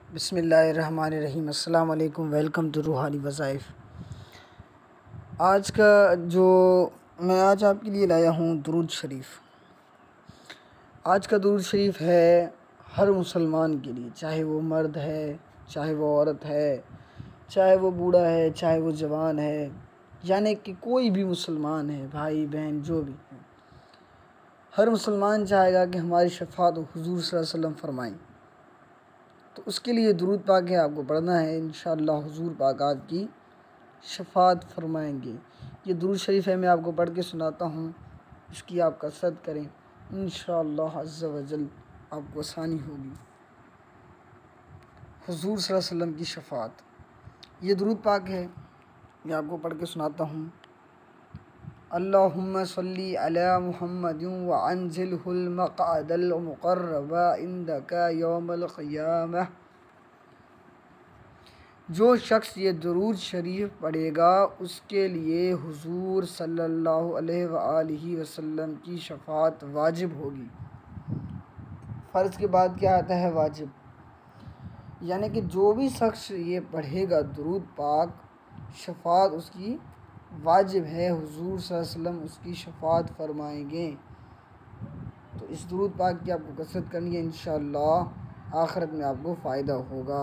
बिस्मिल्लाहिर्रहमानिर्रहीम। अस्सलाम वालेकुम। वेलकम टू रूहानी वज़ाइफ। आज का जो मैं आज आपके लिए लाया हूँ दुरूद शरीफ। आज का दुरूद शरीफ है हर मुसलमान के लिए, चाहे वो मर्द है, चाहे वो औरत है, चाहे वो बूढ़ा है, चाहे वो जवान है, यानी कि कोई भी मुसलमान है, भाई बहन जो भी है, हर मुसलमान चाहेगा कि हमारी शफ़ाअत हुज़ूर सल्लल्लाहु अलैहि वसल्लम फरमाएं। तो उसके लिए दुरूद पाक है, आपको पढ़ना है। इंशाअल्लाह हुज़ूर पाक आपकी शफ़ाअत फरमाएंगे। ये दुरूद शरीफ है, मैं आपको पढ़ के सुनाता हूँ, इसकी आप कसरत करें, इंशाअल्लाह अज़्ज़ा वजल आपको आसानी होगी। हुज़ूर सल्लल्लाहु अलैहि वसल्लम की शफ़ाअत, ये दुरूद पाक है, मैं आपको पढ़ के सुनाता हूँ। अल्लाहुम्मा सल्ली अला मुहम्मदिन व अंज़िलहुल मक़अदल मुक़र्रब इंदका यौमल क़ियामह। जो शख्स ये दुरूद शरीफ पढ़ेगा उसके लिए हुज़ूर सल्लल्लाहु अलैहि वसल्लम की शफ़ाअत वाजिब होगी। फ़र्ज़ के बाद क्या आता है? वाजिब। यानी कि जो भी शख्स ये पढ़ेगा दुरूद पाक, शफ़ाअत उसकी वाजिब है, हुज़ूर सल्लल्लाहु अलैहि वसल्लम उसकी शफ़ाअत फरमाएंगे। तो इस दुरूद पाक की आपको कसरत करनी है, इंशाअल्लाह आखिरत में आपको फ़ायदा होगा।